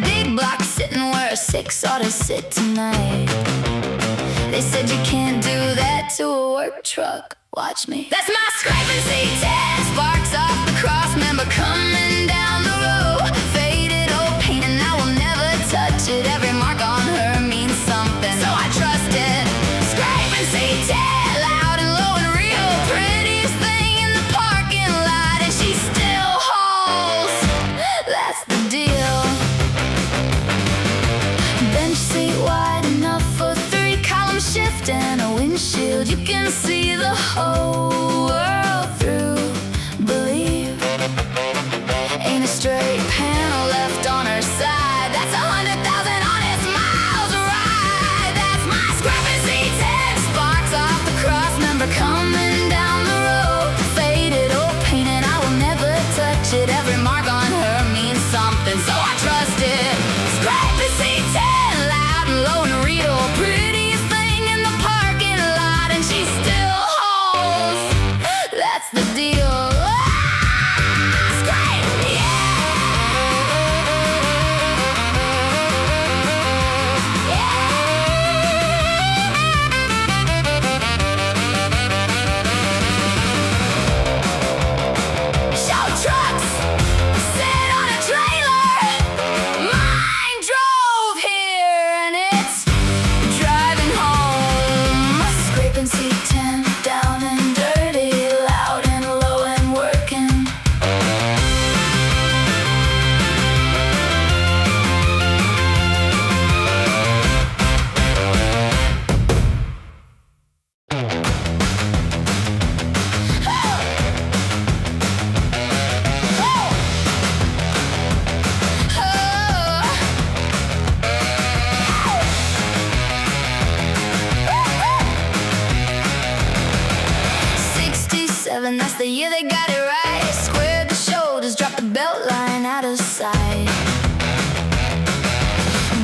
big block sitting where a 6 ought to sit tonight. They said you can't do that to a work truck. Watch me. That's my Scrapin C10. Sparks off the cross member coming down the road. Faded old paint and I will never touch it. Every mark on her means something, so I trust it. Scrapin C10, loud and low and real. Prettiest thing in the parking lot, and she still hauls. That's the deal. Bench seat wide enough for 3-column shift and a windshield you can see the whole world through. Believe ain't a straight panel left on her side. That's 100,000 honest miles ride. That's my Scrapin C10. Sparks off the cross member coming down the road. Faded old paint and I will never touch it. Every mark on her means something, so I trust it. Scrapin C10, loud and low and real. Prettiest thing in the parking lot, and she still hauls. That's the deal. Scrape, show trucks sit on a trailer. Mine drove here and it's driving home. Scrapin C10, down and dirty, loud and low and working. That's the year they got it right. Squared the shoulders, dropped the belt line out of sight.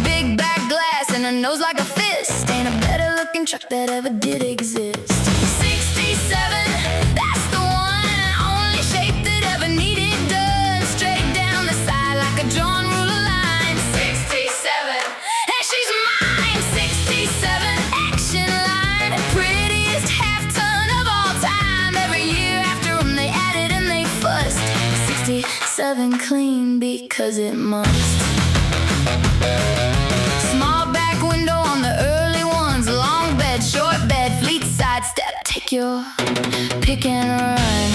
Big back glass and a nose like a fist. Ain't a better looking truck that ever did exist. 67, that's the one. Only shape that ever needed done. Straight down the side like a drawn ruler line. 67, and she's mine. 67, action line. Prettiest half ton of all time. Every year after them they added and they fussed. 67 clean because it must. Small back window on the early ones. Long bed, short bed, fleet side step. Take your pick and run.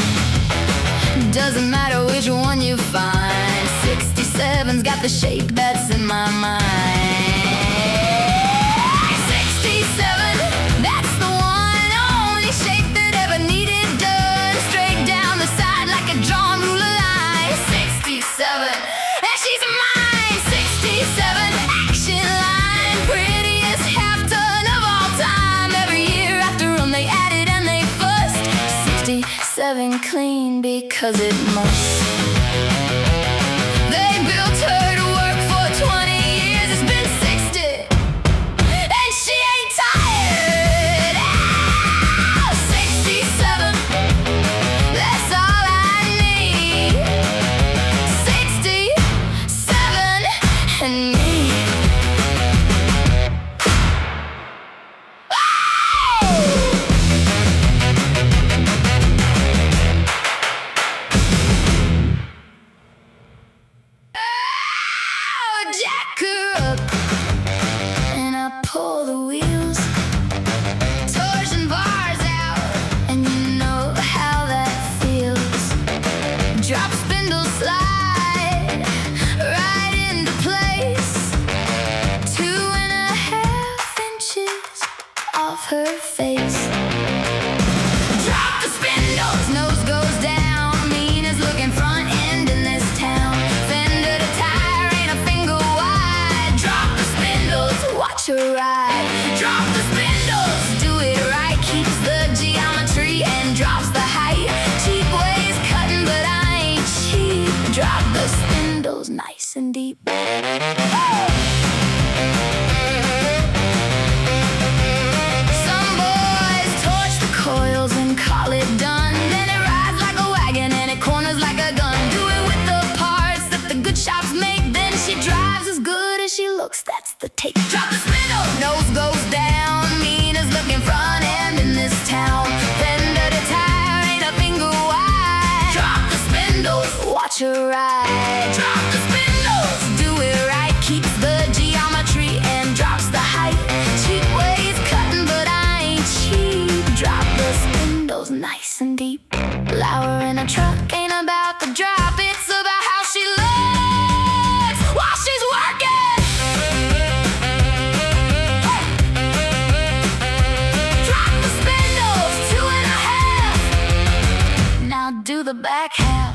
Doesn't matter which one you find. 67's got the shape that's in my mind. 67, that's the one. Only shape that ever needed done. Straight down the side like a drawn ruler line. 67, and she's mine. 67, action line. Prettiest half ton of all time. Every year after them they added and they fussed. 67 clean because it must. They built her to work for 20 years. It's been 60, and she ain't tired. Ah, 67, that's all I need. 67 and me. Jack her up and I pull the wheels, torsion bars out, and you know how that feels. Drop spindle slide right into place. 2.5 inches off her face. Drop the spindles, nose goes down. Meanest looking front end in this town. Fender to tire ain't a finger wide. Drop the spindles, watch her ride. Drop the spindles, do it right. Keeps the geometry and drops the height. Cheap ways cutting, but I ain't cheap. Drop the spindles nice and deep. Some boys torch the coils and call it done. Then it rides like a wagon and it corners like a gun. Do it with the parts that the good shops make. Then she drives as good she looks, that's the tape. Drop the spindle, nose goes down. Meanest looking front end in this town. Fender to tire, ain't a finger wide. Drop the spindles, watch her ride. Drop the spindles, do it right. Keeps the geometry and drops the height. Cheap ways cutting, but I ain't cheap. Drop the spindles nice and deep. Lower in a truck ain't about the drop, it's about how she looks while she's working. Hey. Drop the spindles, 2.5. Now do the back half.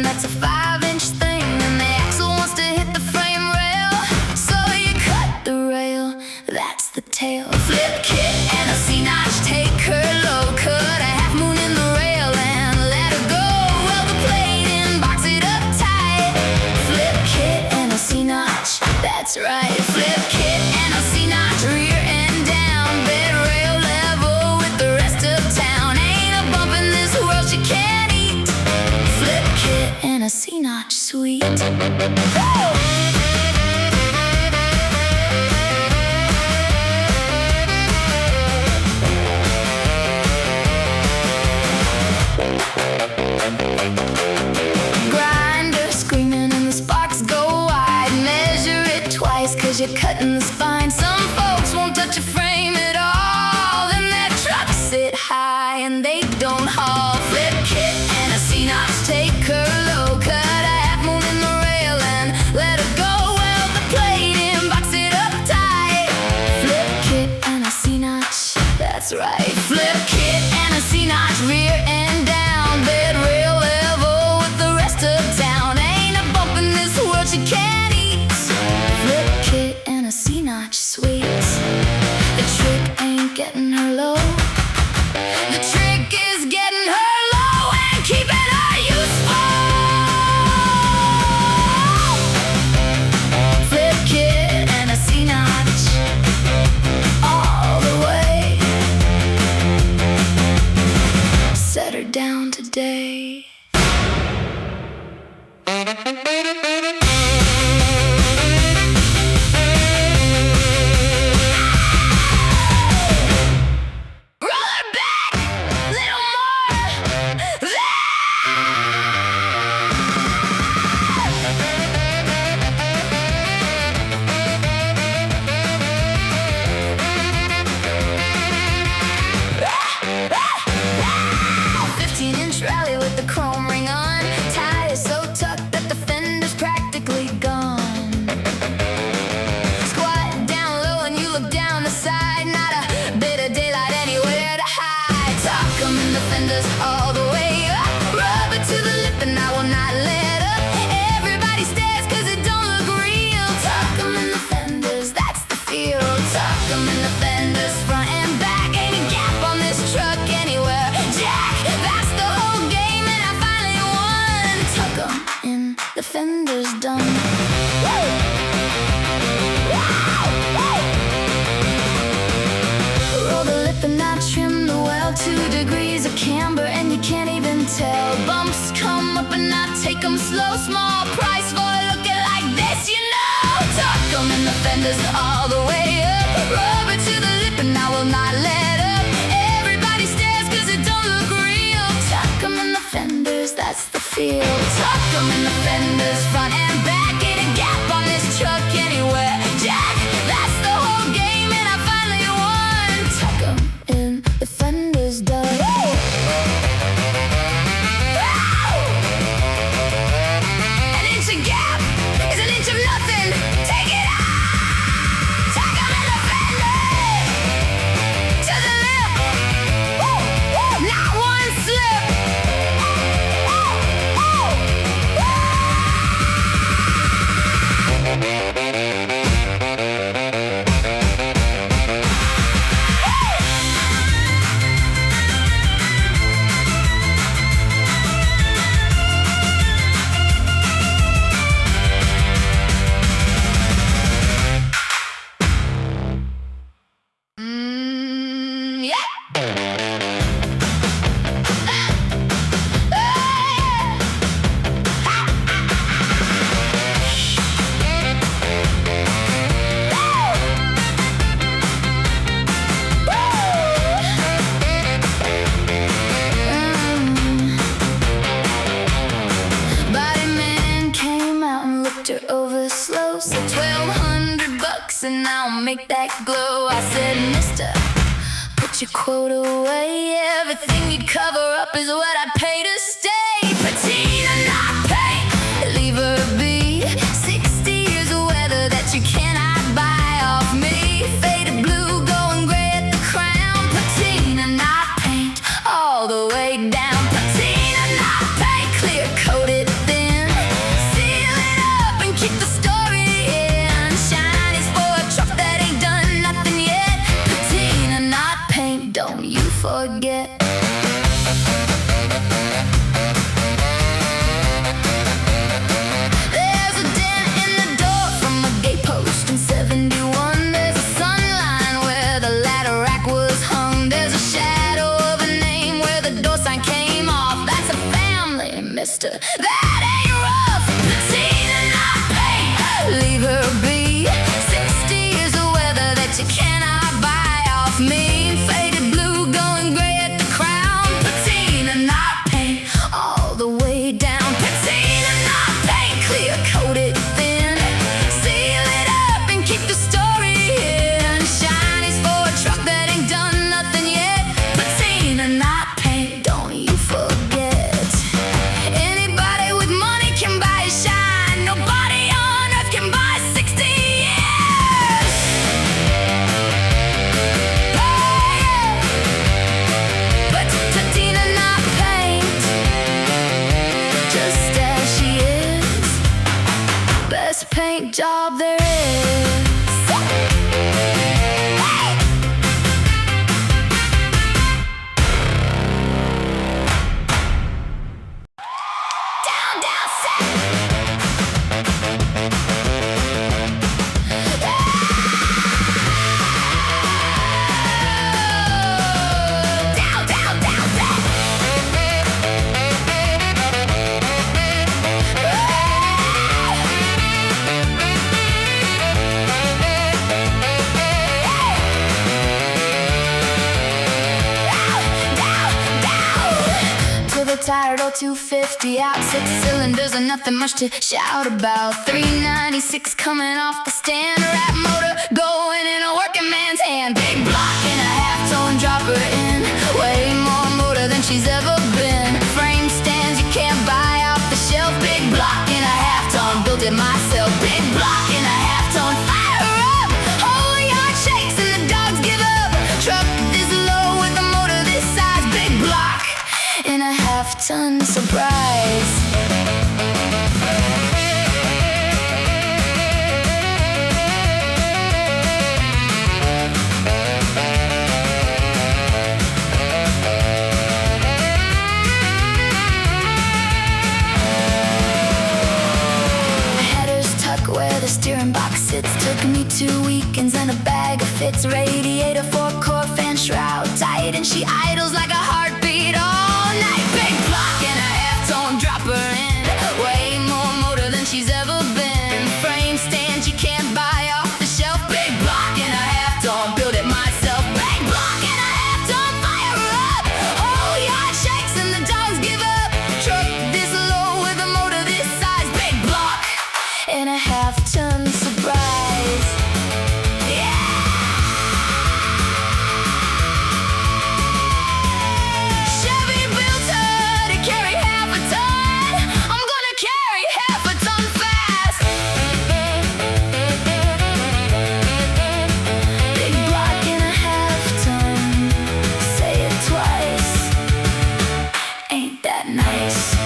That's a 5-inch thing, and the axle wants to hit the frame rail, so you cut the rail, that's the tail. Flip kit and a C-notch, take her low, cut a half moon in the rail and let her go. Weld the plate in, box it up tight. Flip kit and a C-notch, that's right. Flip kit and a C-notch, rear and down, bed rail level with the rest of town. Ain't a bump in this world she can't eat. Flip kit and a C-notch suite. Grinder screaming and the sparks go wide. Measure it twice 'cause you're cutting the spine. Some folks won't touch a frame at all, then their trucks sit high and they don't haul. Flip kit and a C-notch, take her low, cut a half moon in the rail and let her go. Weld the plate in, box it up tight. Flip kit and a C-notch, that's right. Flip kit and a C-notch, rear and down, bed rail level with the rest of town. Ain't a bump in this world she can't eat. Flip kit and a C-notch suite. The trick ain't getting her low. The trick is getting her low and keeping her useful. Flip kit and a C-notch, all the way. Set her down today. Roll her back, little more. There. 15-inch rally with the chrome ring on. Tie is so tucked that the fender's practically gone. Squat down low and you look down the side. Not a bit of daylight anywhere to hide. Tuck 'em in the fenders all the way up. Rub it to the lip and I will not let up. Everybody stares 'cause it don't look real. Tuck 'em in the fenders, that's the feel. Tuck 'em in the fenders, front and back. Ain't a gap on this truck anywhere. Jack, that's the whole game and I finally won. Tuck 'em in the fenders, done. Woo! Roll the lip and I trim the well. 2 degrees of camber and you can't even tell. Bumps come up and I take 'em slow. Small price for looking like this, you know. Tuck 'em in the fenders all the way up. Rub it to the lip and I will not let up. Everybody stares 'cause it don't look real. Tuck 'em in the fenders, that's the feel. Tuck 'em in the fenders, front and back. Ain't a gap on this truck anywhere. Jack, that's the whole game and I finally won. Tuck 'em in the fenders, done. An inch of gap is an inch of nothing. Take it out. Tuck 'em in the fenders. To the lip. Woo, woo. Not one make that glow. I said, mister, put your quote away. Everything you cover up is what I'd pay to stay. Patina, not paint, leave her be. 60 years of weather that you cannot buy off me. Faded blue, going gray at the crown. Patina, not paint, all the way down. Patina, not paint, clear coated thin. Seal it up and kick the story in. Shine is for a truck that ain't done nothing yet. Patina, not paint, don't you forget. There's a dent in the door from a gate post in 71. There's a sunline where the ladder rack was hung. There's a shadow of a name where the door sign came off. That's a family, mister, that ain't rough. Patina, not paint, leave her be. 60 years of weather that you cannot buy off me. Faded blue, going gray at the crown. Patina, not paint, all the way down. Patina, not paint, clear coated thin. Seal it up and keep the story in. Shine is for a truck that ain't done nothing yet. Patina, not paint, don't you forget. Anybody with money can buy a shine. Nobody on earth can buy 60 years. Oh, yeah. But Patina, not paint, just as she is. Best paint job there is. Hey! Down, down, set. Down, down, down, set. To the tired old 250 out, 6 cylinders and nothing much to shout about. 396 coming off the stand, rap motor going in a working man's hand. Big block and a half-tone dropper in, way more motor than she's ever been. Frame stands you can't buy off the shelf. Big block and a half-ton, built it myself. Big block and a half-ton, fire her up. Whole yard shakes and the dogs give up. Truck this low with a motor this size. Big block and a half-ton surprise. Headers tuck where the steering box sits. Took me 2 weekends and a bag of fits. Radiator, 4-core fan shroud tight, and she idles like a heartbeat all night. Big block and a half-tone dropper in, way more motor than she's ever been. Frame stands you can't buy off the shelf. Big block and a half-tone, build it myself. Big block and a half-tone, fire her up. Whole yard shakes and the dogs give up. Truck this low with a motor this size. Big block and a half-ton surprise. Chevy built her to carry half a ton. I'm gonna carry half a ton fast. Big block and a half ton. Say it twice. Ain't that nice?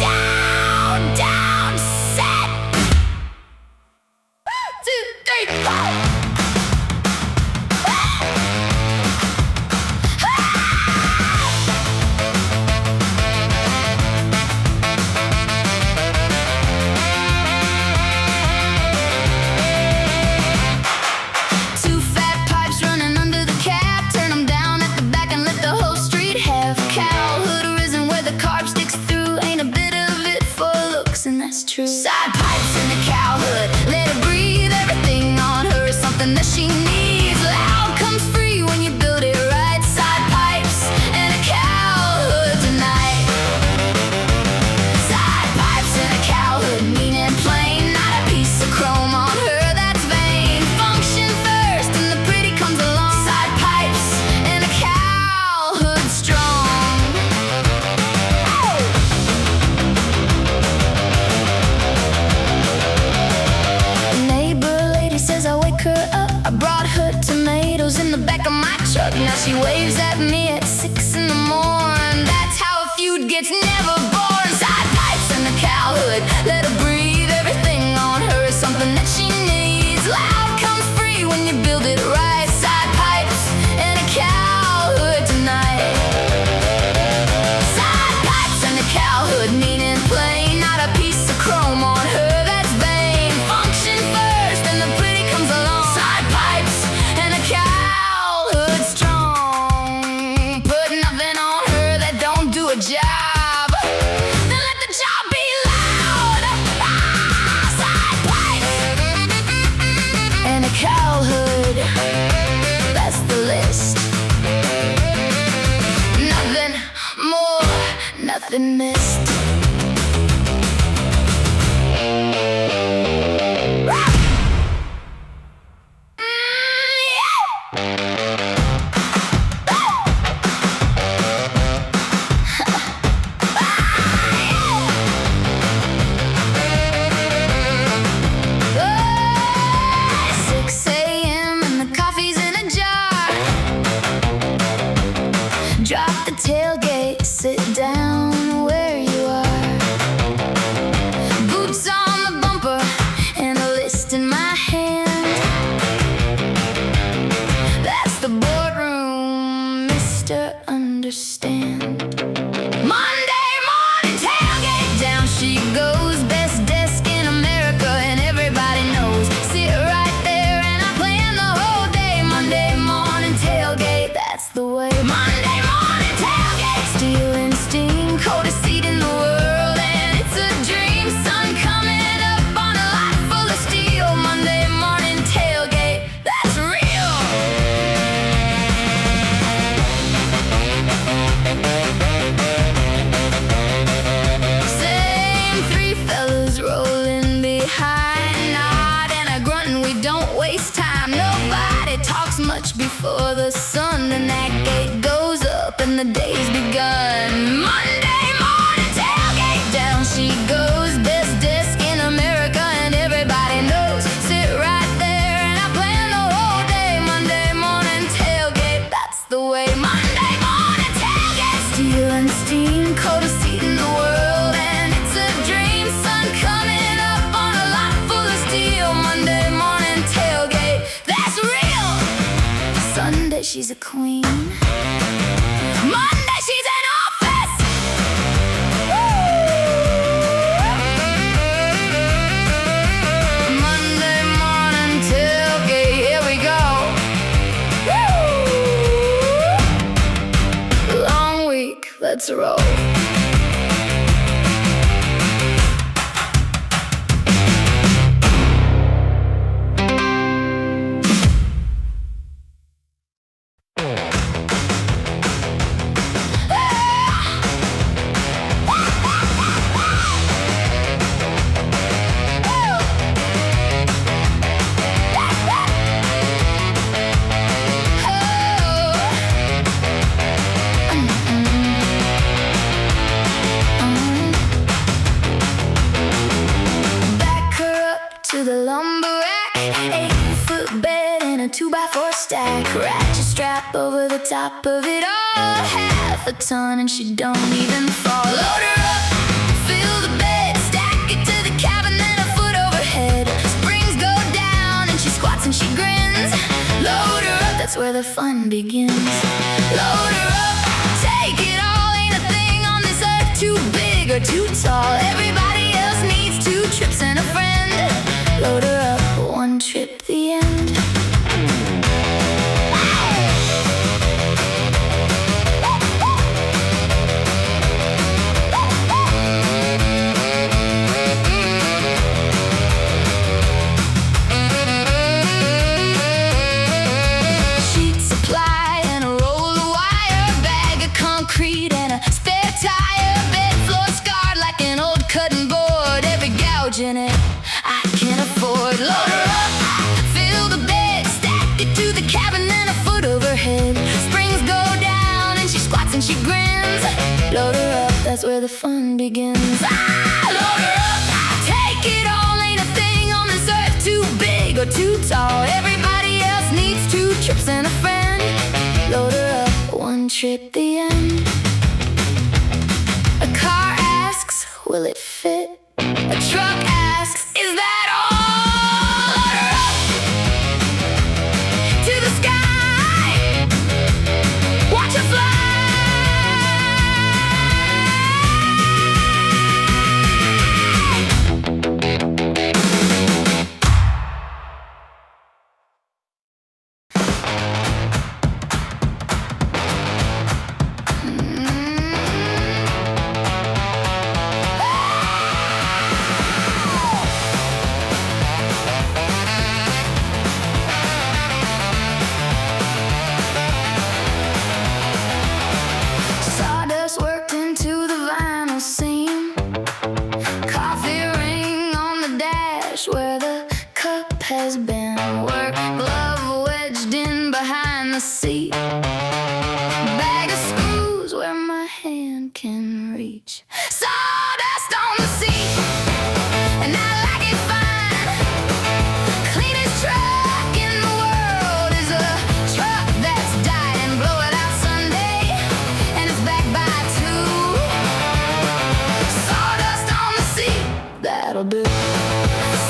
Down, down, set. 2, 3, 4. Two fat pipes running under the cab. Turn them down at the back and let the whole street have. Cowl hood arisen where the carb sticks through. Ain't a bit of brought her tomatoes in the back of my truck. Now she waves at me at 6 in the morning. That's how a feud gets never born. Side pipes and a cowl hood, let her breathe. Everything on her is something that she needs. Loud comes free when you build it right. Side pipes and a cowl hood tonight. Side pipes and a cowl hood, mean and plain. Not a piece of chrome on her that's vain. Function first and the pretty comes along. Side pipes and a cowl hood strong. Put nothing on her that don't do a job. Then let the job be loud. Side pipes and a cowl hood, that's the list. Nothing more, nothing missed. Drop the tailgate, sit down where you are. Boots on the bumper and a list in my hand. That's the boardroom, Mr. Understand. Monday morning tailgate, down she goes. Best desk in America and everybody knows. Sit right there and I plan the whole day. Monday morning tailgate, that's the way. Monday morning tailgate, steel and steam, coldest seat in the world, and it's a dream. Sun coming up on a lot full of steel. Monday morning tailgate, that's real. Same three fellas rolling behind, nod and a grunt, and we don't waste time. Nobody talks much before the sun, and that gate goes up and the day's begun. Monday morning tailgate, down she goes. Best desk in America and everybody knows. Sit right there and I plan the whole day. Monday morning tailgate, that's the way. Monday morning tailgate, steel and steam, coldest seat in the world, and it's a dream. Sun coming up on a lot full of steel. Monday morning tailgate, that's real. Sunday she's a queen. Monday she's in office. Monday morning tailgate, here we go. Long week, let's roll. Back her up to the lumber rack. 8-foot bed and a 2x4 stack. Ratchet strap over the top of it all. Half a ton and she don't even fall. Load her up, fill the bed, stack it to the cabin, then a foot overhead. Springs go down and she squats and she grins. Load her up, that's where the fun begins. Load her up, take it all. Ain't a thing on this earth too big or too tall. Everybody else needs 2 trips and a friend. Load her up, 1 trip, the end. Sheet supply and a roll of wire, bag of concrete and a spare tire. Bed floor scarred like an old cutting board. Every gouge in it I can't afford. Load her up, fill the bed, stack it to the cabin, then a foot overhead. Springs go down and she squats and she grins. Load her up, that's where the fun begins. Load her up, take it all. Ain't a thing on this earth too big or too tall. Everybody else just needs 2 trips and a friend. Load her up, 1 trip, the end. A car asks, will it fit? A truck asks, is that all? Load her up to the sky. Watch her fly. Sawdust worked into the vinyl seam. Coffee ring on the dash where the cup has been. Work glove wedged in behind the seat. Bag of screws where my hand can reach. Sawdust on the seat, and I like it fine. Cleanest truck in the world is a truck that's died and blow it out Sunday, and it's back by 2. Sawdust on the seat, that'll do.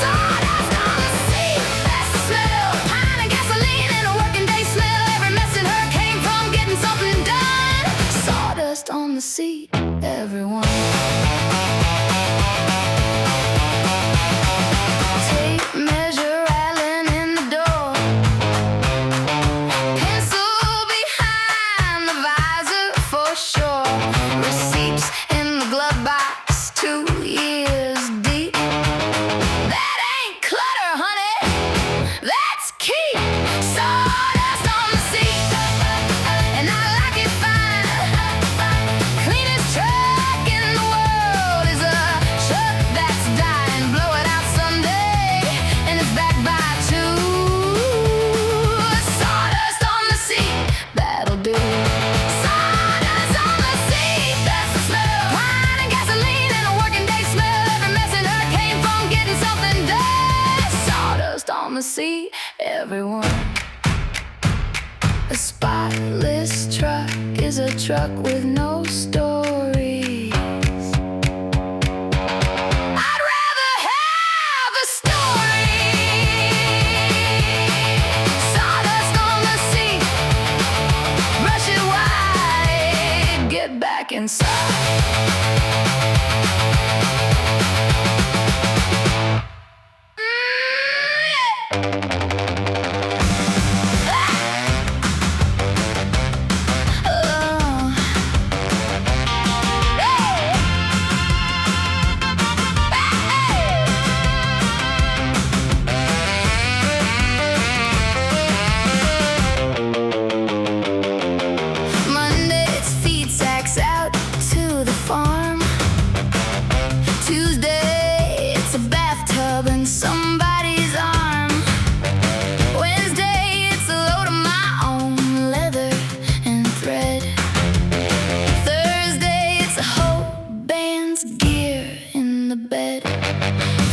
Sawdust on the seat, that's the smell. Pine and gasoline and a working day smell. Every mess in her came from getting something done. Sawdust on the seat, everyone. Tape measure rattling in the door. Pencil behind the visor for sure. Receipts in the glove box, 2 years deep. That ain't clutter, honey, that's key. Sawdust on the seat, and I like it fine. Cleanest truck in the world is a truck that's dying. Blow it out Sunday, and it's back by 2. Sawdust on the seat, that'll do. Sawdust on the seat, that's the smell. Wine and gasoline and a working day smell. Every mess in her came from getting something done. Sawdust on the seat, everyone. A spotless truck is a truck with no stories. I'd rather have a story. Sawdust on the seat, brush it wide, get back inside. Monday it's feed sacks out to the farm. Tuesday it's a bathtub in somebody's arm. Wednesday it's a load of my own leather and thread. Thursday it's a whole band's gear in the bed.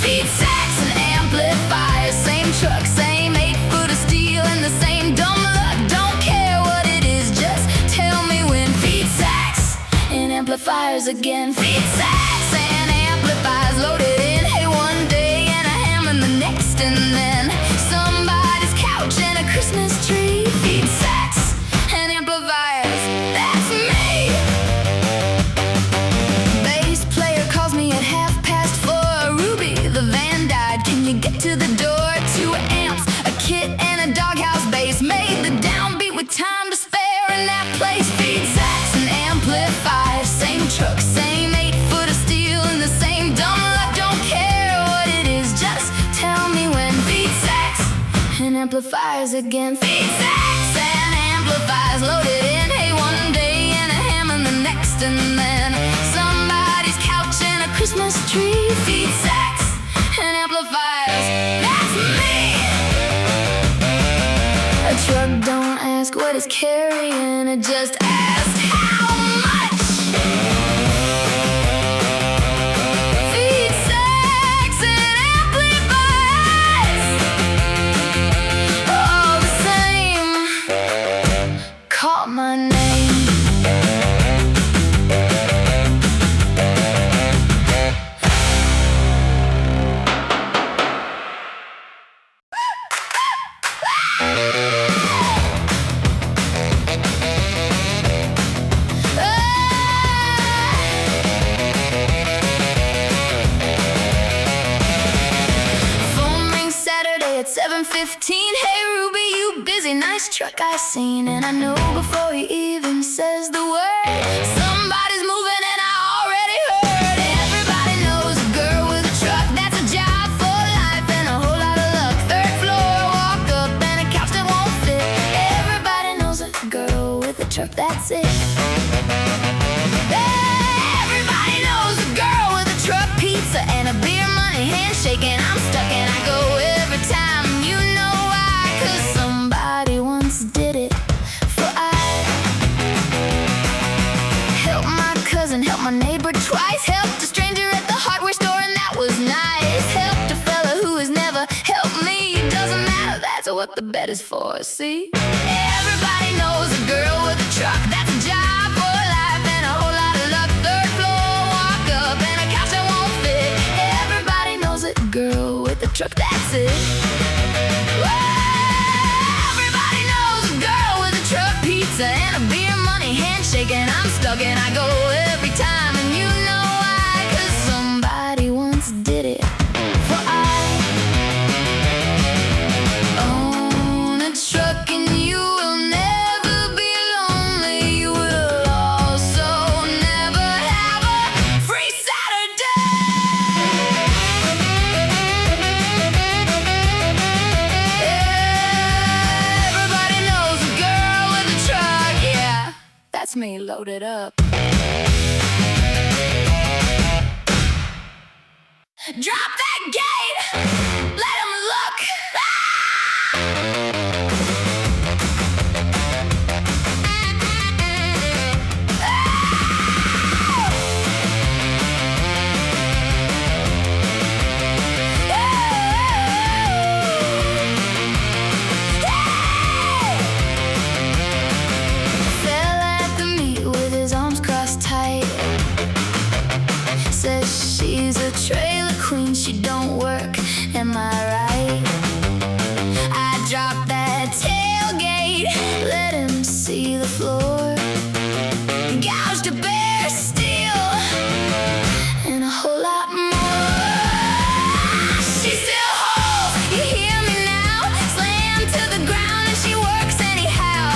Feed sacks and amplifiers, same truck, same 8 foot of steel and the same dumb luck. Don't care what it is, just tell me when. Feed sacks and amplifiers again. Feed sacks and amplifiers loaded in. Hey, one day and a ham in the next, and then somebody's couch and a Christmas tree. Feed sacks and amplifiers, that's me. Bass player calls me at 4:30. Ruby, the van died. Can you get to the door? 2 amps, a kit, and a doghouse bass. Made the downbeat with time to spare in that place. Feed sacks and amplifiers, same truck, same 8 foot of steel and the same dumb luck. Don't care what it is, just tell me when. Feed sacks and amplifiers again. Feed sacks and amplifiers loaded in. Hey, one day and a ham in the next, and then somebody's couch and a Christmas tree. Feed sacks and amplifiers, that's me. A truck don't ask what it's carrying, it just asks how much. Feed sacks and amplifiers, all the same. 15. Hey Ruby, you busy? Nice truck I seen. And I know before he even says the word, somebody's moving and I already heard. Everybody knows a girl with a truck, that's a job for life and a whole lot of luck. Third floor, walk up and a couch that won't fit. Everybody knows a girl with a truck, that's it. Everybody knows a girl with a truck, pizza and a beer, money, handshaking. I'm stuck and I go every time. You know why? 'Cause somebody once did it. For I helped my cousin, helped my neighbor twice, helped a stranger at the hardware store and that was nice. Helped a fella who has never helped me. Doesn't matter, that's what the bet is for, see? Everybody knows a girl with a truck, that's a job for life and a whole lot of luck. Third floor, walk up and a couch that won't fit. Everybody knows a girl with a truck, that's it. Everybody knows a girl with a truck, pizza and a beer, money, handshaking. I'm stuck and I go every time, and you know why? 'Cause somebody once did it. For I own a truck and you will never be lonely. You will also never have a free Saturday. Everybody knows a girl with a truck, yeah, that's me loaded up. Drop that gate, let him look. Fell at the meet with his arms crossed tight. Says she's a trailer queen, she don't work, am I right? I dropped that tailgate, let him see the floor. Gouged a bare steel and a whole lot more. She still holds, you hear me now? Slam to the ground and she works anyhow.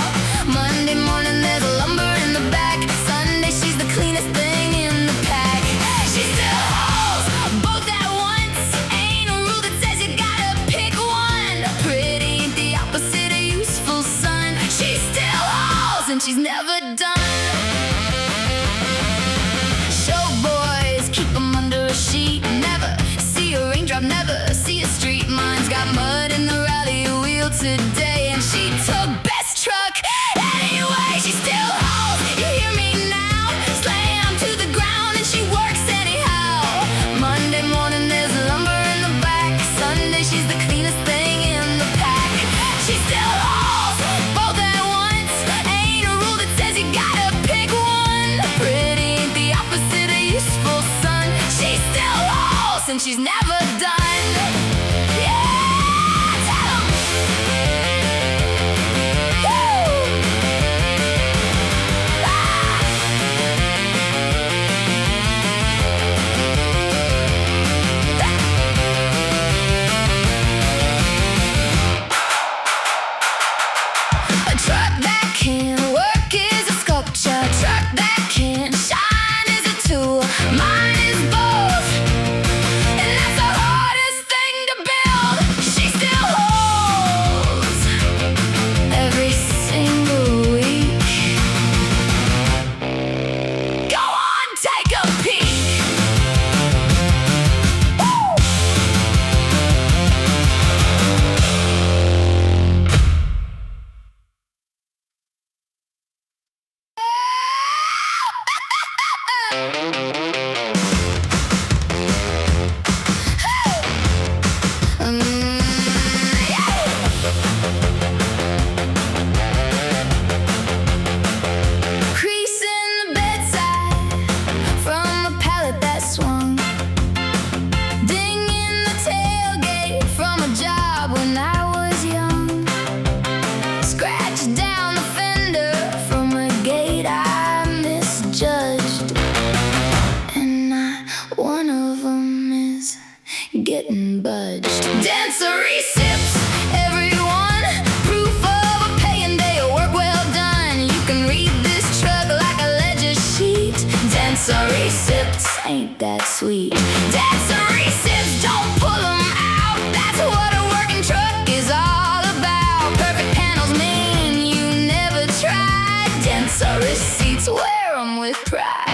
Monday morning there's lumber in the back. Sunday she's the cleanest thing in the pack. She still holds both at once. Ain't a rule that says you gotta pick one. Pretty ain't the opposite of useful, son. She still holds and she's never done. Show boys keep 'em under a sheet. Never see a raindrop, never see a street. Mine's got mud in the rally wheel today, and she took best truck anyway. She still holds, you hear me now? Slam to the ground and she works anyhow. Monday morning there's lumber in the back. Sunday she's the cleanest thing in the pack. She still holds both at once. Ain't a rule that says you gotta pick one. Pretty ain't the opposite of useful, son. She still holds and she's never done. Yeah, tell 'em. Woo! A truck that can work is a sculpture. Truck that can shine is a tool. Mine is both, and that's the hardest that sweet. Dents Are Receipts, don't pull them out. That's what a working truck is all about. Perfect panels mean you never tried. Dents Are Receipts, wear them with pride.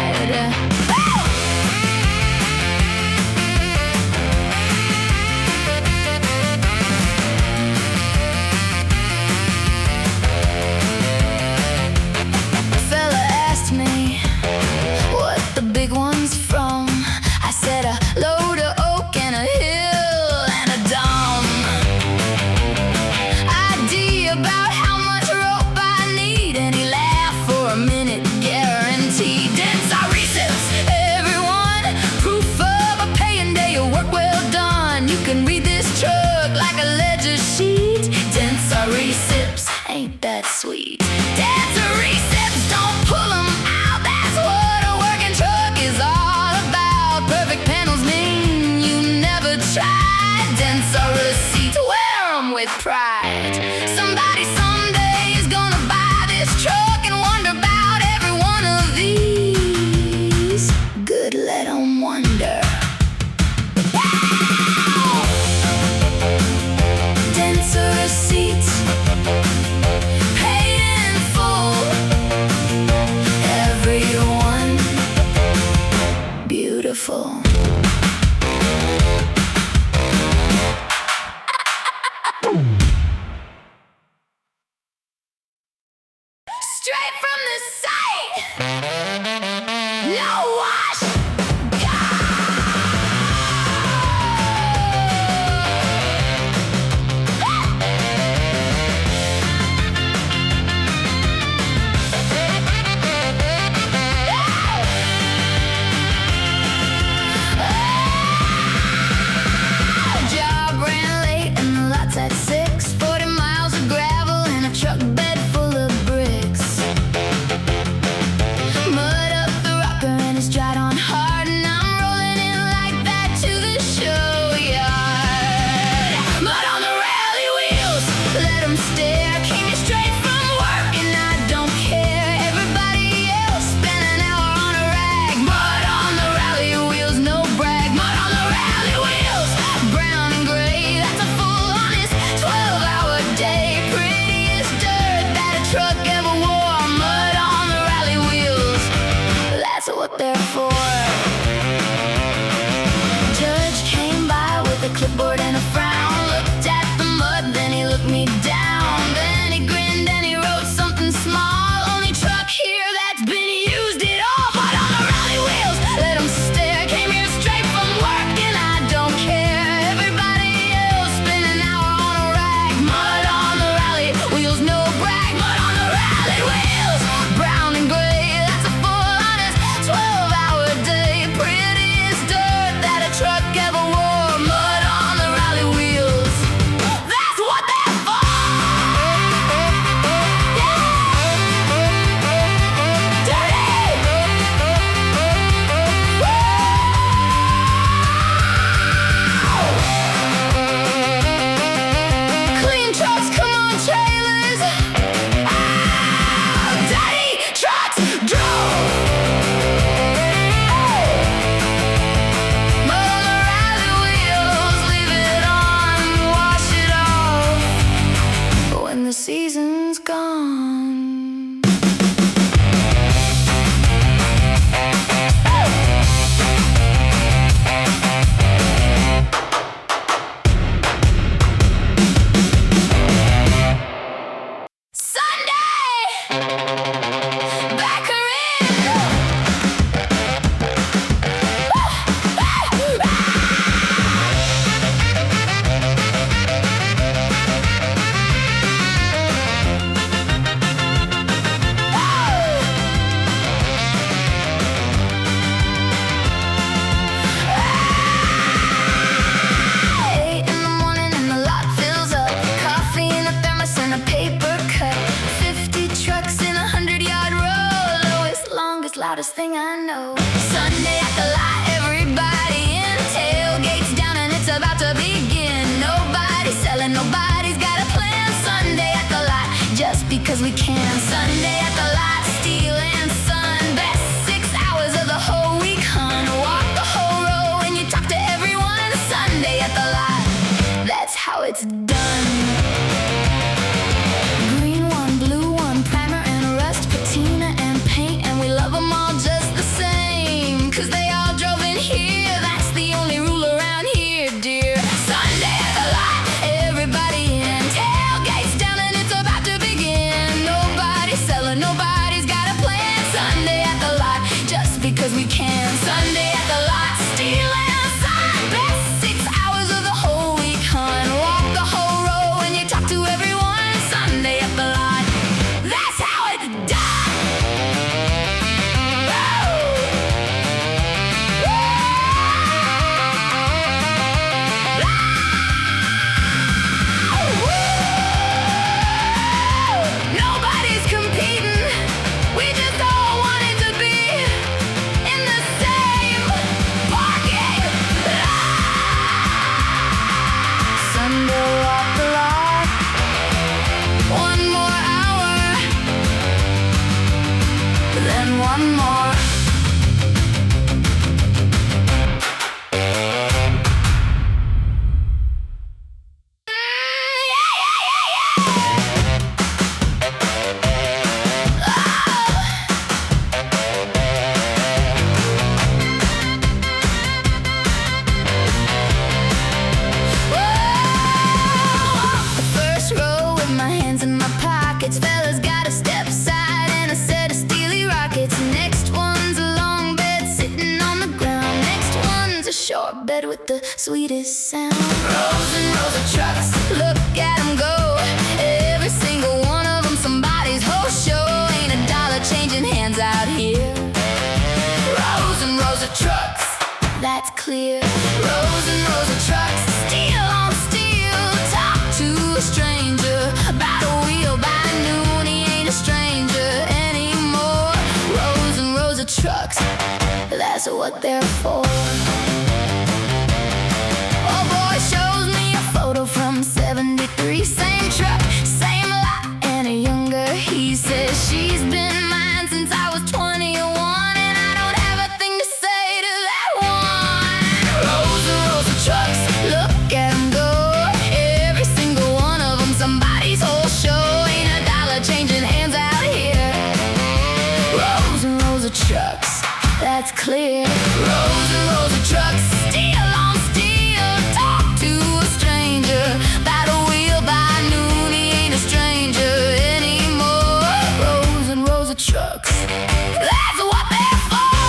Ain't that sweet? Dents Are Receipts, don't pull them out. That's what a working truck is all about. Perfect panels mean you never tried. Dents Are Receipts, wear them with pride. Somebody someday is gonna buy this truck and wonder about every one of these. Good, let them wonder. Dents Are Receipts, beautiful. Straight from the site, no wash. At 6, 40 miles of gravel and a truck bed full of bricks. Mud up the rocker and it's dried on hard, and I'm rolling in like that to the show yard. Mud on the rally wheels, let them stare. Came here straight from work and I don't care. Everybody else spent an hour on a rag. Mud on the rally wheels, no brag. Mud on the rally wheels, brown and gray. That's a full 12-hour day, prettiest dirt that a truck ever wore. Mud on the rally wheels, that's what they're for. Judge came by with a clipboard and a frown. Looked at the mud, then he looked me down. Then he grinned and he wrote something small. Only truck here that's been used at all. Mud on the rally wheels, let them stare. Came here straight from work and I don't care. Everybody else spent an hour on a rag. Mud on the rally wheels, no brag. Mud on the rally wheels, brown and gray. That's a full honest 12-hour day. Prettiest dirt that a truck ever wore. Mud on the rally wheels, that's what they're for. Yeah. Dirty. Clean trucks, come on trailers. Dirty trucks, drove. Mud on the rally wheels, leave it on, wash it off when the season's gone. Sunday, back her in. loudest thing I know. Sunday at the lot, everybody in. Tailgate's down and it's about to begin. Nobody's selling, nobody's got a plan. Sunday at the lot, just because we can. Sunday at the lot, steel and sun. Best 6 hours of the whole week, hun. Walk the whole and one more. Fellas got a step side and a set of steely rockets. Next one's a long bed sitting on the ground. Next one's a short bed with the sweetest sound. Rows and rows of trucks, look at them go. Every single one of them somebody's whole show. Ain't a dollar changing hands out here. Rows and rows of trucks, that's clear. Rows and rows of trucks, steel on steel. Talk to a stranger about a wheel by noon. He ain't a stranger anymore. Rows and rows of trucks, that's what they're for. Oh boy shows me a photo from 73. Same truck, same lot, and a younger. He says she's been mine since I was 21, and I don't have a thing to say to that one. Rows and rows of trucks, look at them go. Every single one of them somebody's whole show. Ain't a dollar changing hands out here. Rows and rows of trucks, that's clear. Rows and rows of trucks, steel on steel. Talk to a stranger about a wheel by noon. He ain't a stranger anymore. Rows and rows of trucks, that's what they're for.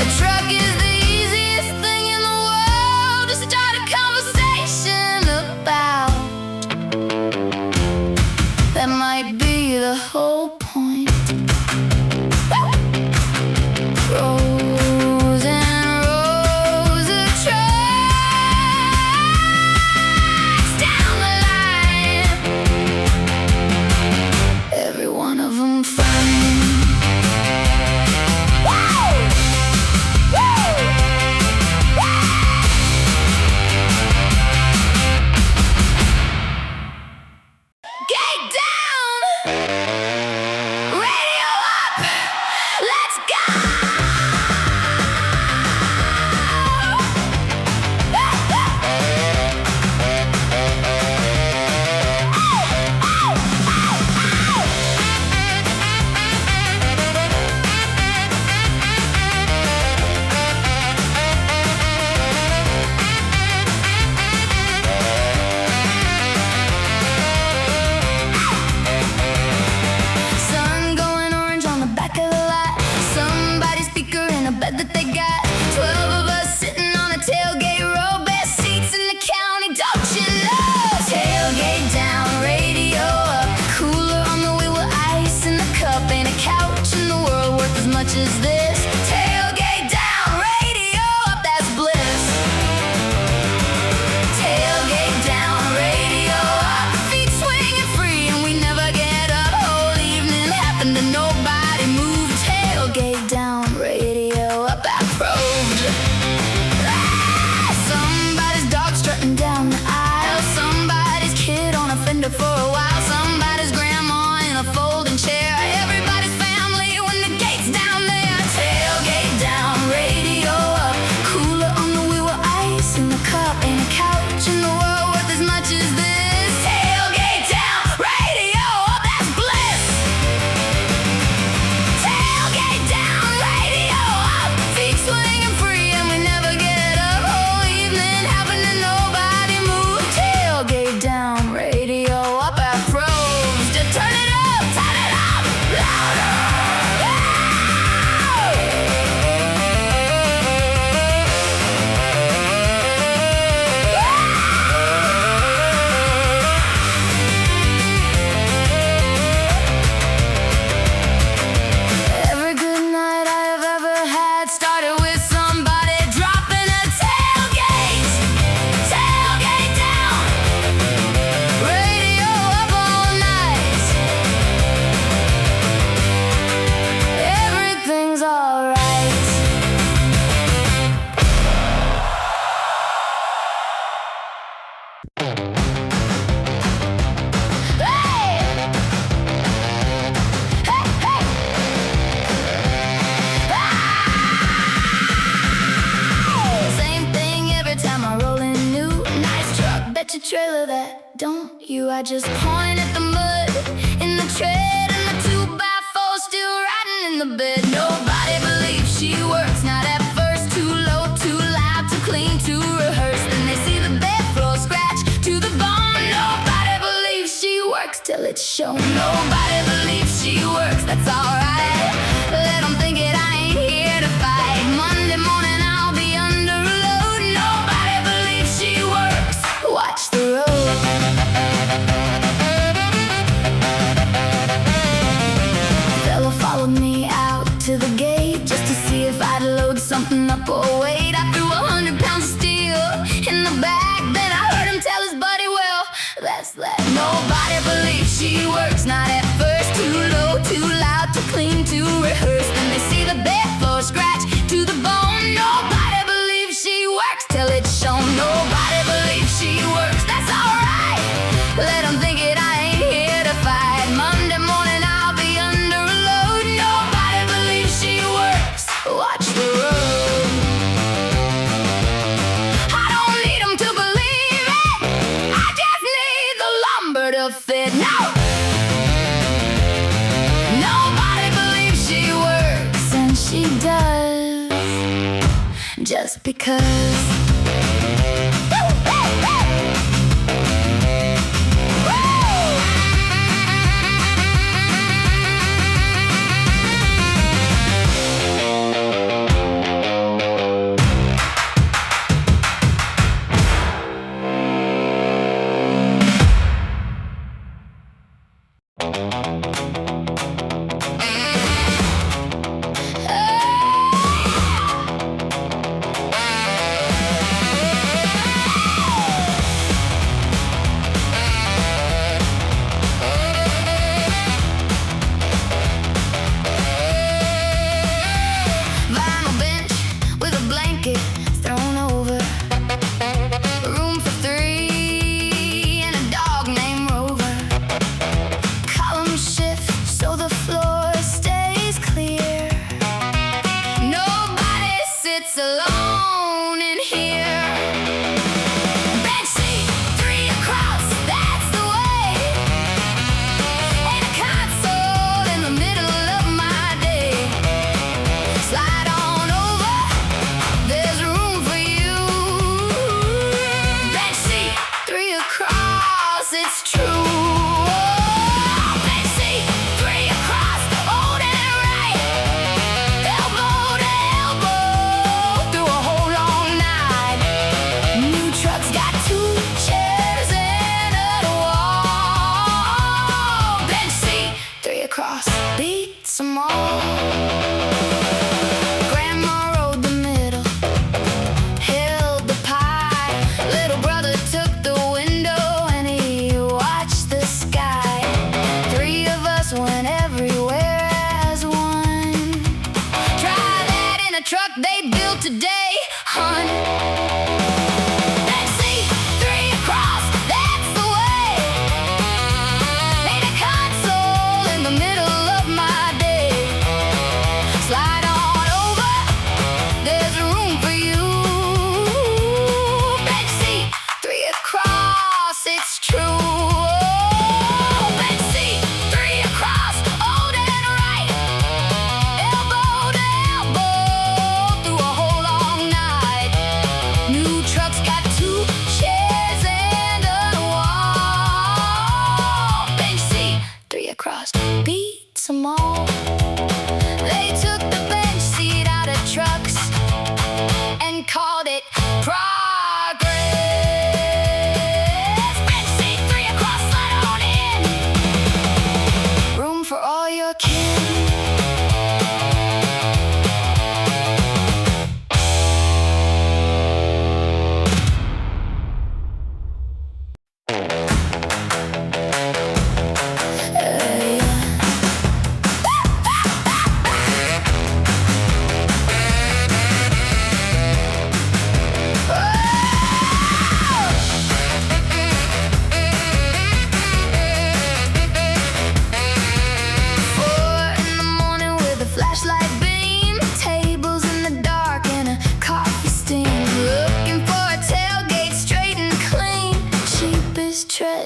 A truck is the easiest thing in the world to start a conversation about. That might be the whole point. Rows and rows of trucks down the line. Every one of them fine. Woo! Woo! Gate down! Radio up! Let's go! Sun going orange on the back of the lot. Somebody's speaker in a bed that they got. 12 of us sitting on a tailgate row. Best seats in the county, don't you know? Tailgate down, radio up. Cooler on the wheel with ice in the cup. Ain't a couch in the world worth as much as this. Tailgate down, radio up, that's bliss. Tailgate down, radio up. Feet swinging free and we never get up. Whole evening happened to nobody move. Tailgate down, radio up, approved. Somebody's dog strutting down the aisle. Somebody's kid on a fender for a while. Somebody's grandma in a folding chair. Everybody's family when the gate's down there. Tailgate down, radio up. Cooler on the wheel with ice in the cup. Ain't a couch in the world worth as much as this. Tailgate down, radio up, that's bliss. Tailgate down, radio up. Feet swinging free and we never get up. Whole evening happened to nobody move. Tailgate down, radio up, approved. To turn it up, louder. Every good night I have ever had started with somebody dropping a tailgate. Tailgate down, radio up all night. Everything's alright. Ah! bet your trailer that, don't you? I just point at the mud in the tread and the 2x4 still riding in the bed. Nobody believes she works, not at first. Too low, too loud, too clean, too rehearsed. Then they see the bed floor scratch to the bone. Nobody believes she works till it's shown. Nobody believes she works, that's alright. Let them think it, I ain't here to fight. Monday morning I'll be under a load. Nobody believes she works. Watch the road. Fella followed me out to the gate just to see if I'd load something up or wait. I threw 100 pounds of steel in the bag. Then I heard him tell his buddy, well, that's that. Nobody believes she works, not at first. Too low, too loud, too clean, too rehearsed. Then they see the bed floor scratch to the bone. Nobody believes she works till it's shown. Nobody believes she works, that's alright. Let them think it, I ain't here to fight. Monday morning I'll be under a load. Nobody believes she works. Watch the road. I don't need them to believe it. I just need the lumber to fit. No! Nobody believes she works, and she does. Just because.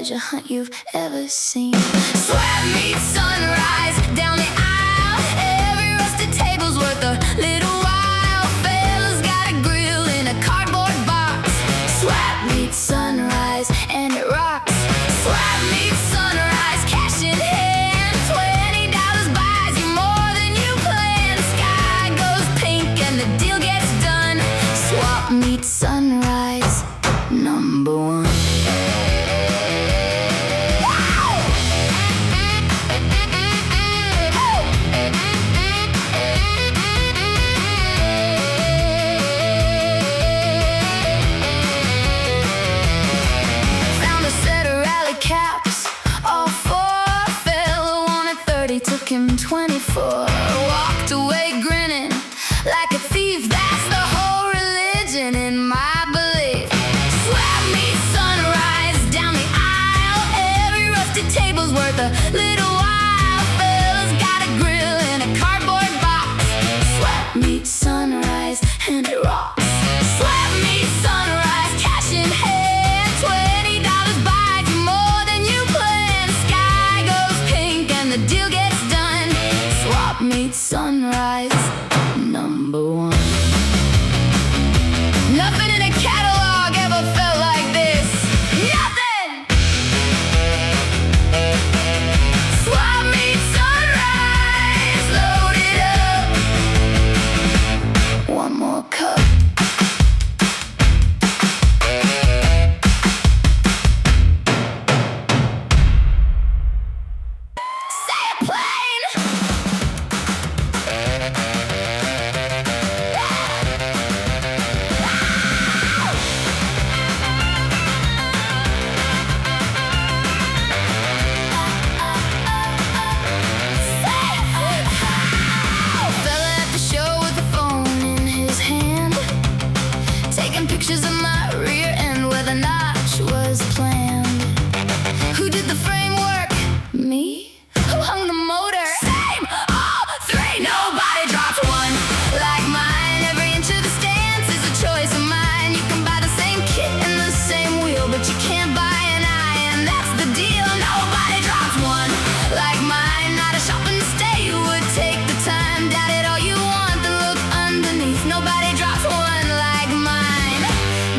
treasure hunt you've ever seen. Swap meets sunrise down the aisle. Every rusted table's worth a little while. Fella's got a grill in a cardboard box. Swap meets sunrise and it rocks. Swap meets sunrise, cash in hand. $20 buys you more than you planned. Sky goes pink and the deal gets done. Swap meets sunrise, number one. Took him 24, walked away grinning like a thief. That's the whole religion in my belief. Swap meets sunrise down the aisle. Every rusted table's worth a little while. Fella's got a grill in a cardboard box. Swap meets sunrise and it rocks. Swap meets sunrise, cash in hand. $20 buys you more than you planned. Sky goes pink and the deal gets Swap meets sunrise, number one. Nothing in a catalog ever felt like this. Nothing! Swap meets sunrise, load it up. One more cup. Pictures of my rear end where the notch was planned. Who did the framework? Me? Who hung the motor? Same! All three! Nobody dropped one like mine. Every inch of the stance is a choice of mine. You can buy the same kit and the same wheel, but you can't buy an eye, and that's the deal. Nobody dropped one like mine. Not a shopping stay would take the time. Doubt it all you want, then look underneath. Nobody drops one like mine.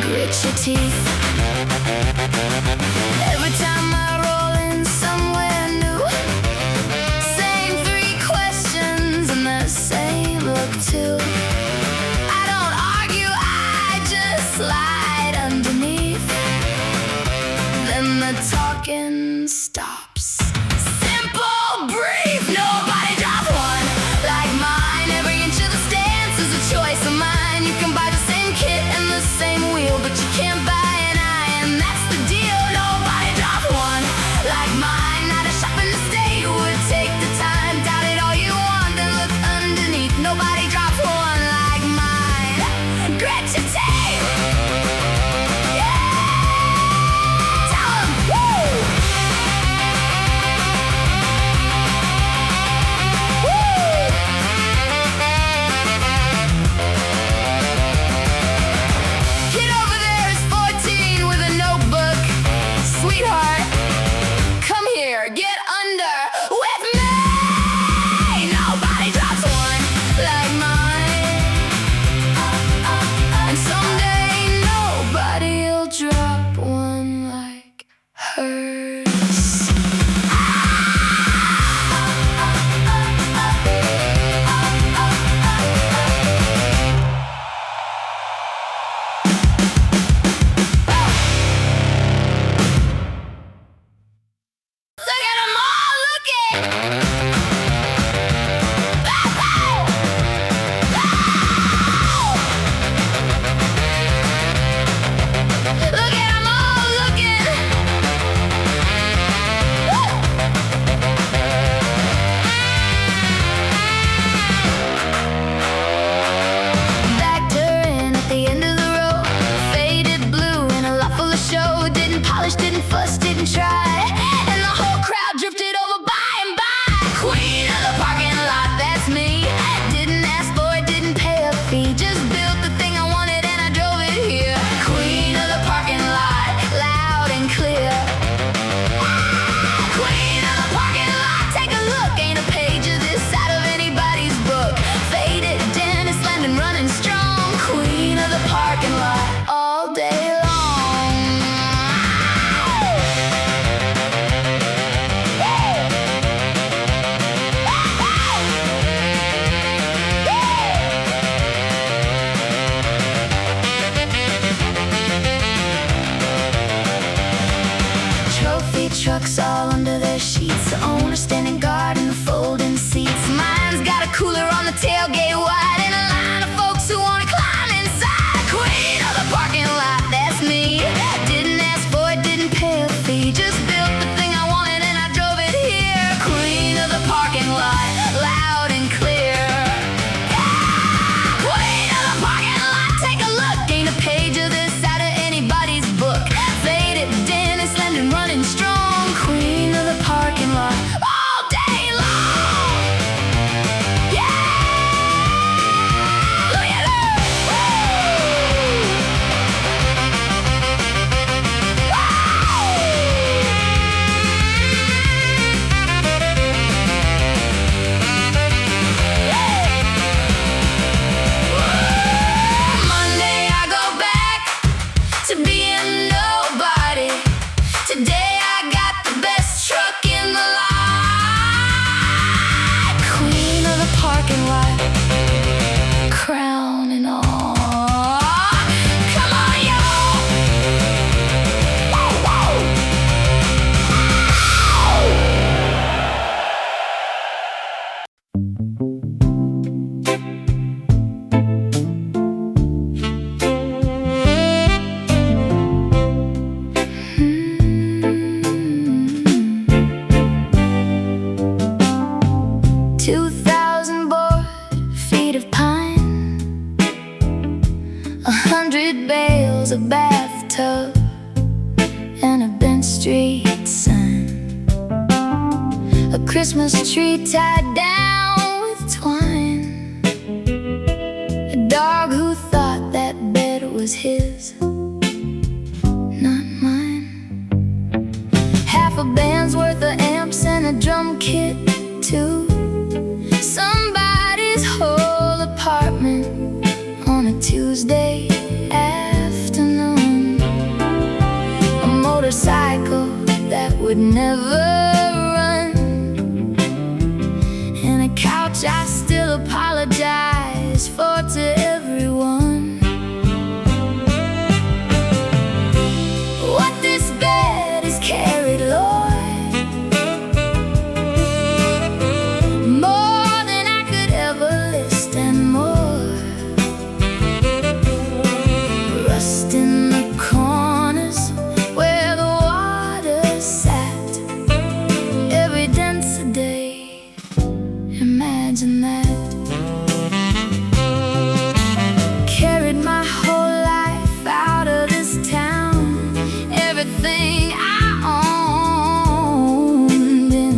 Grit your teeth. Every time I roll in somewhere new, same three questions and the same look too. I don't argue, I just slide underneath. Then the talking stops. Simple, brief, nobody drops one like mine. Every inch of the stance is a choice of mine. You can buy the same kit and the same wheel, but you can't buy an eye, and that's the deal. Nobody dropped one like mine. Not a shopping to stay would take the time. Doubt it all you want, then look underneath. Nobody drops one like mine. Grit your teeth. Yeah! Tell 'em, woo! trucks all under their sheets. The owner standing guard in the folding seats. Mine's got a cooler on the tailgate wide, and a line of folks who wanna climb inside. Queen of the parking lot, that's me. Didn't ask for it, didn't pay a fee. Just built the thing I wanted and I drove it here. Queen of the parking lot, loud and clear. Yeah! Queen of the parking lot, take a look. Ain't a page of this out of anybody's book. Faded, Dennis, landing, running strong. Queen of the parking lot, all day long. Yeah! Look at her! Monday I go back to being nobody. Today I got the best truck in the lot. Queen of the parking lot, crown and all. Come on, y'all! Whoa, whoa! 2,000 board feet of pine, 100 bales, a bathtub, and a bench street sign. A Christmas tree tied down with twine. A dog who thought that bed was his, not mine. Half a band's worth of amps and a drum kit too. Somebody's whole apartment on a Tuesday afternoon. A motorcycle that would never run, and a couch I still apologize for to everyone. What this bed has carried, Lord, more than I could ever list and more. Rust in the corners where the water sat. Every dent's a day, imagine that. Carried my whole life out of this town. Everything I owned in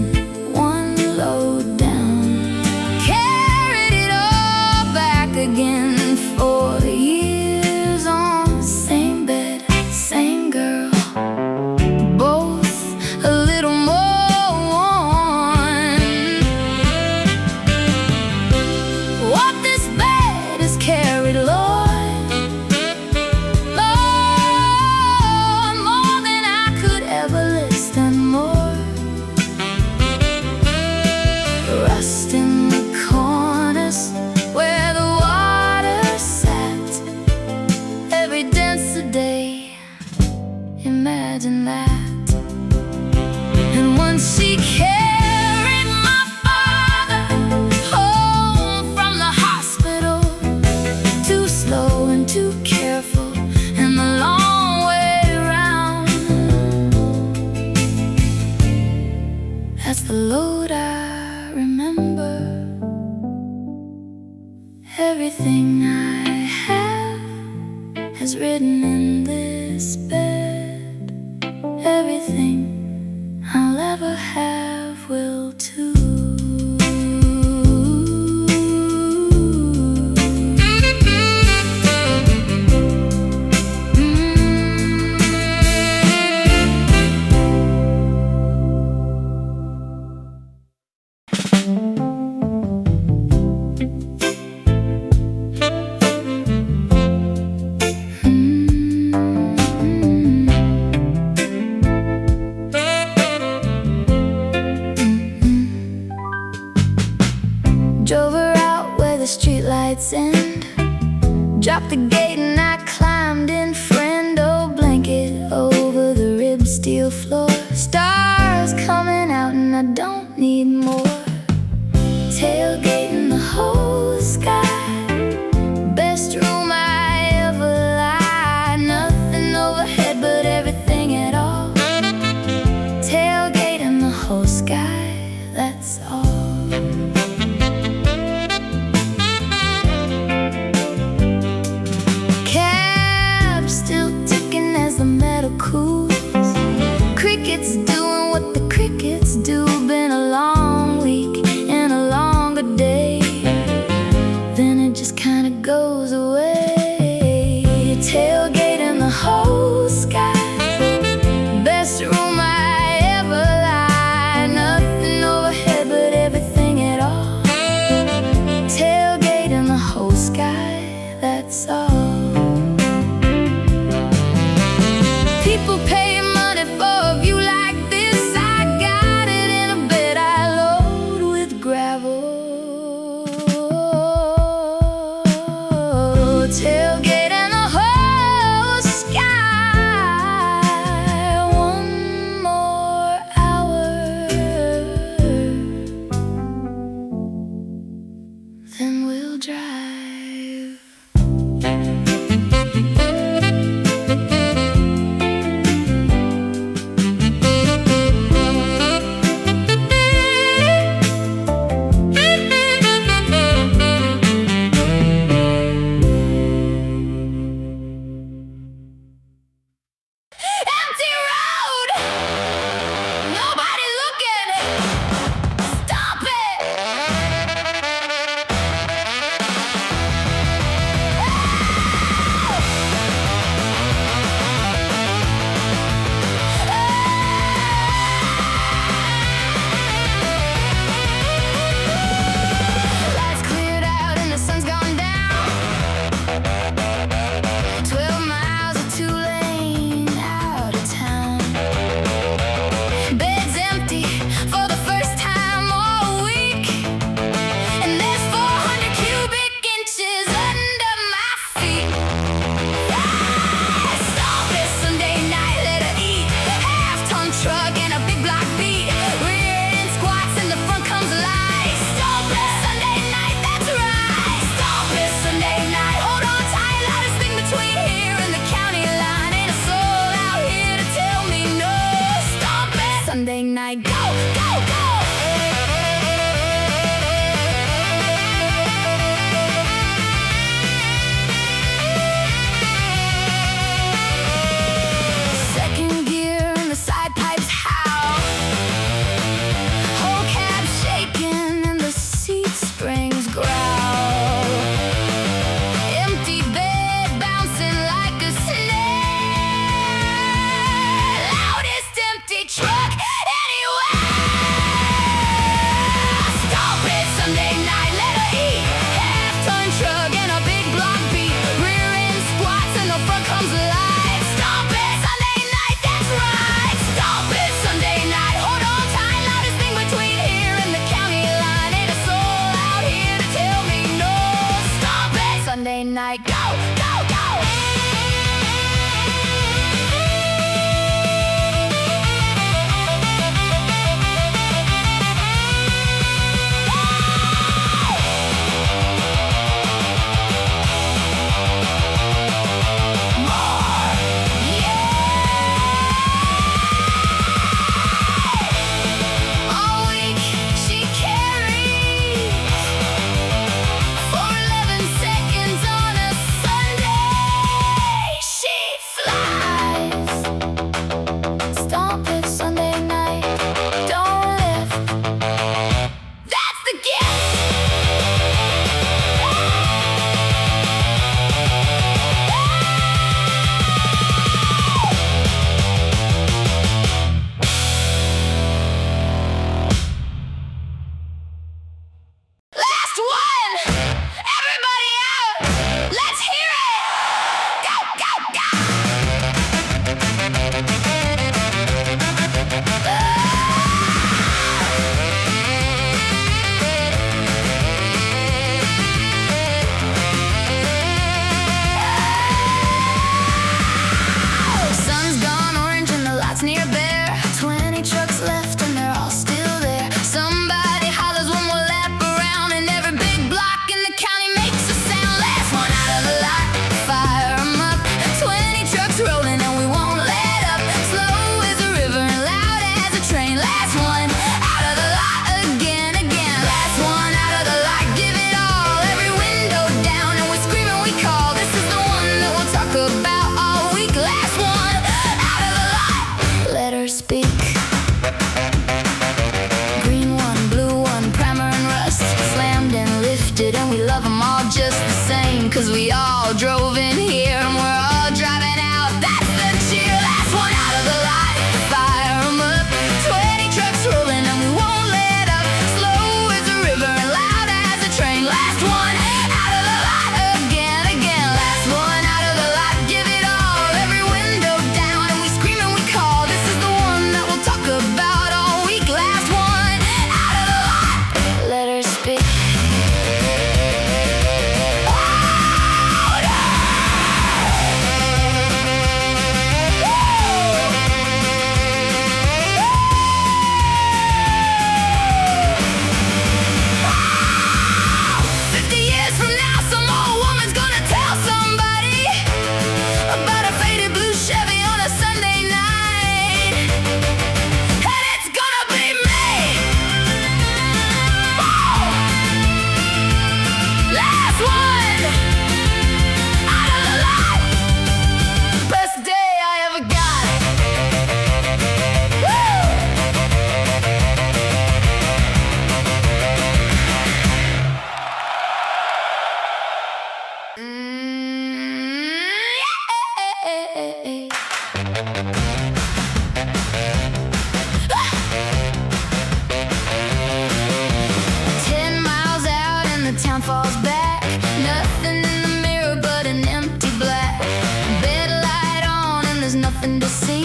one load down. Carried it all back again for years on the same bed, same girl, both a little more worn. What this bed has carried, Lord, Lord, more than I could ever list and more. Rust in the corners where the water sat. Every dent's a day, imagine that. And once she carried my father home from the hospital, too slow and too careful, and the long way round. That's the load I remember. Everything I have has written in this bed. Everything I'll ever have will too. Drove her out where the streetlights end. Dropped the gate and I climbed in. Friend, old blanket over the rib steel floor. Stars need more. Tailgate in the whole sky, best room I ever lied. Nothing overhead but everything at all. Tailgate in the whole sky, that's all. Cab still ticking as the metal cools. Crickets doing what the crickets do. Been a long week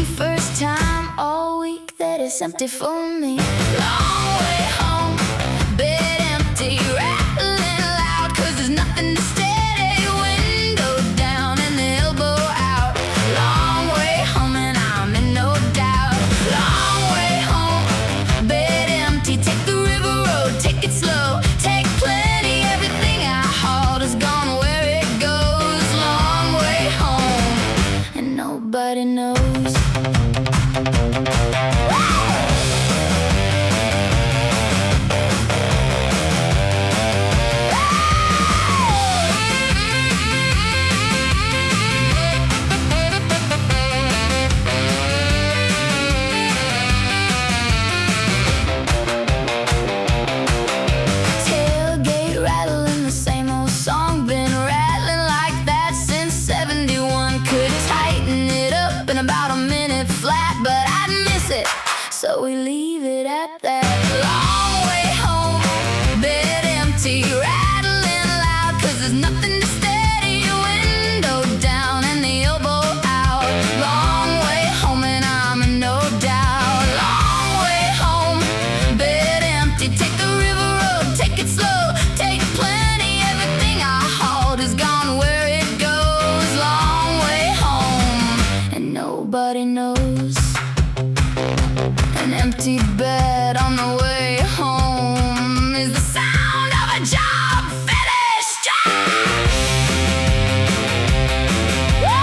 First time all week that it's empty for me. Long way home, bed empty, rattling loud, 'cause there's nothing to steady. Window down and the elbow out. Long way home and I'm in no doubt. Long way home, bed empty, take the river road, take it slow, take plenty. Everything I hauled is gone where it goes. Long way home and nobody knows. Tailgate rattling, the same old song, been rattling like that since 71. Could tighten it up in about a minute flat, but I'd miss it, so we leave it at that. Long way home, bed empty, rattling loud, 'cause there's nothing to steady. Window down and the elbow out. Long way home and I'm in no doubt. Long way home, bed empty, take the river road, take it slow, take plenty. Everything I hauled is gone where it goes. Long way home and nobody knows. An empty bed on the way home is the sound of a job finished. Woo!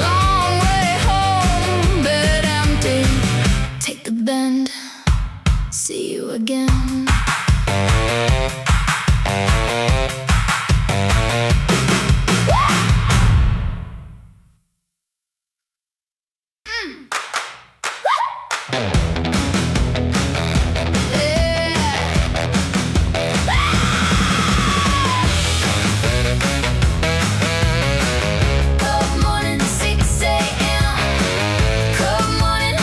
Long way home, bed empty, take the bend, see you again. Cold morning, 6 a.m. Cold morning.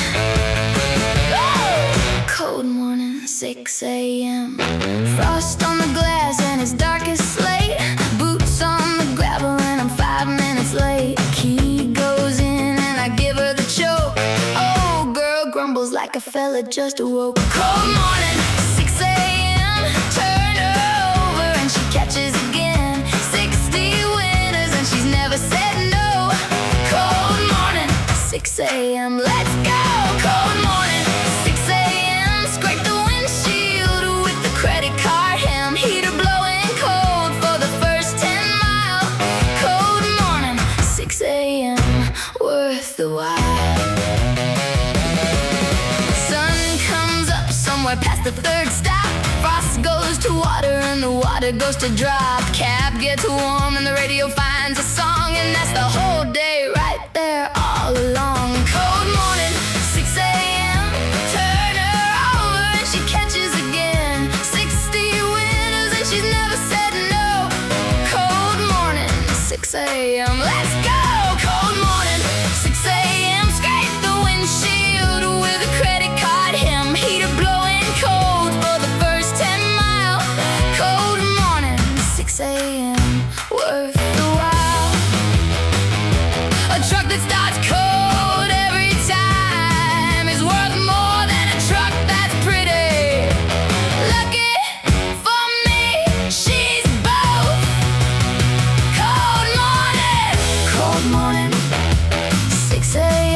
Cold morning, 6 a.m. Frost on the glass and it's dark as slate. Boots on the gravel and I'm 5 minutes late. Key goes in and I give her the choke. Oh, girl grumbles like a fella just awoke. Cold morning, 6 a.m. Turn her over and she catches again. 60 winters and she's never said no. Cold morning, 6 a.m. Let's go. Cold morning, 6 a.m. Scrape the windshield with the credit card hem. Heater blowing cold for the first 10 miles. Cold morning, 6 a.m. Worth the while. Sun comes up somewhere past the third stop. Frost goes to water and the water goes to drop. Cab gets warm and the radio finds a song, and that's the whole day right there all along. Cold morning, 6 a.m. Turn her over and she catches again. 60 winters and she's never said no. Cold morning, 6 a.m. Let's go. Cold morning, 6 a.m. Scrape the windshield with a credit card hem. Heater blowing cold for the first 10 miles. Cold morning, 6 a.m. Worth the while. A truck that starts cold every time is worth more than a truck that's pretty. Lucky for me, she's both. Cold morning, 6 a.m.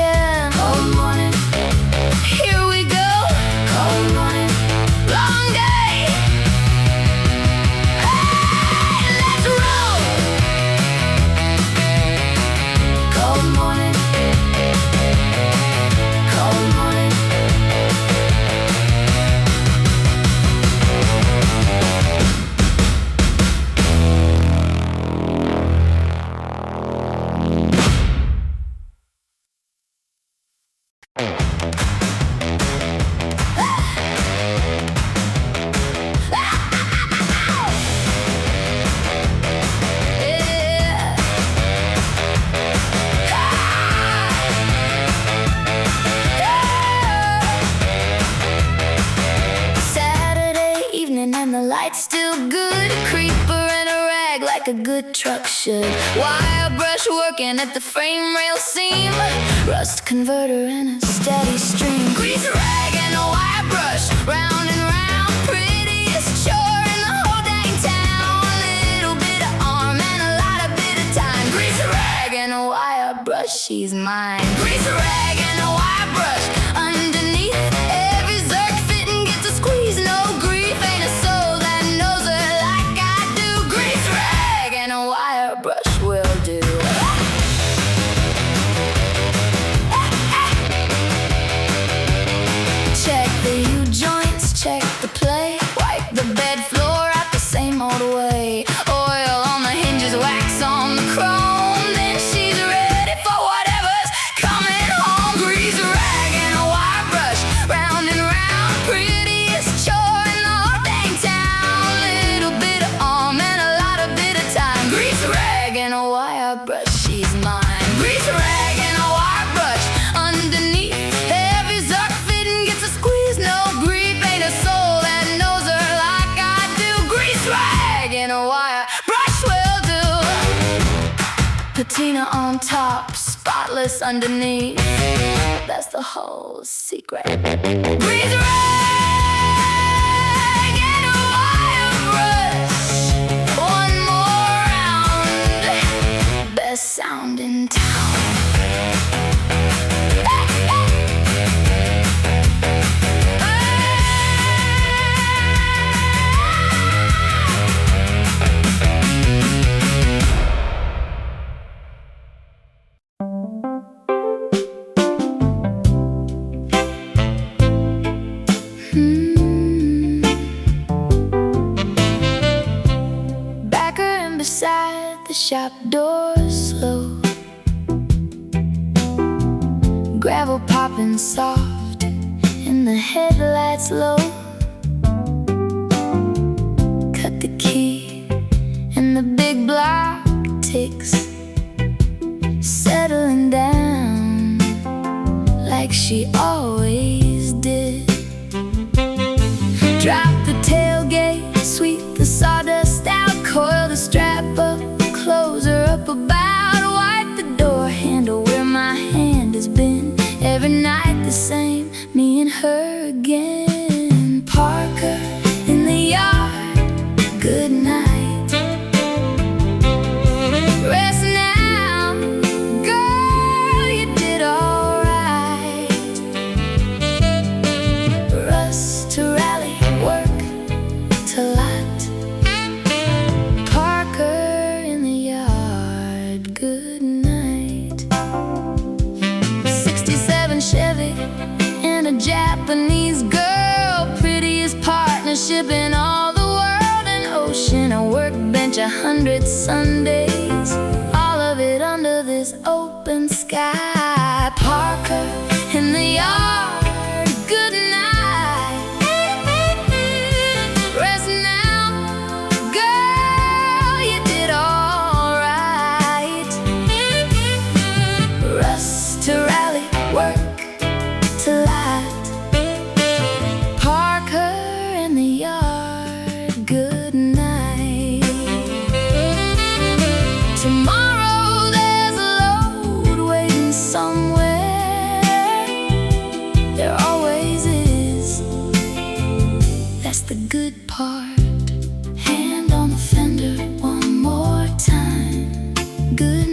light's still good, creeper in a rag like a good truck should. Wire brush working at the frame rail seam, rust converter in a steady stream. Grease rag and a wire brush, round and round, prettiest chore in the whole dang town. A little bit of arm and a lot of bit of time. Grease rag and a wire brush, she's mine. Grease rag and a wire brush, underneath every zerk fitting gets a squeeze. No grief, ain't a soul that knows her like I do. Grease rag and a wire brush will do. Check the U-joints, check the play, wipe the bed floor out the same old way. Oil on the hinges, wax on the chrome, then she's ready for whatever's coming home. Grease rag and a wire brush, round and round, prettiest chore in the whole dang town. Little bit of arm and a lot of bit of time. Grease rag and a wire brush, she's mine. Grease rag and a wire brush, underneath every zerk fitting gets a squeeze. No grief, ain't a soul that knows her like I do. Grease rag and a wire brush will do. Patina on top, spotless underneath, that's the whole secret. Grease rag and a wire brush, one more round, best sound in town. Back her in beside the shop door slow, gravel popping soft and the headlights low. Cut the key and the big block ticks, settling down like she always did. Drop the tailgate, sweep the sawdust out, coil the strap up, close her up about, wipe the door handle where my hand has been. Every night the same, me and her again. Park her in the yard, good night. Rest now, girl, you did alright. Rust to rally, work to light. Park her in the yard, good night. 67 Chevy and a Japanese girl, prettiest partnership in all the world. An ocean, a workbench, 100 Sundays, all of it under this open sky. Park her in the yard, good night. Rest now, girl, you did alright. Rust to rally, work to light. Park her in the yard, good night. Tomorrow there's a load waiting somewhere. There always is, that's the good part. Hand on the fender one more time, good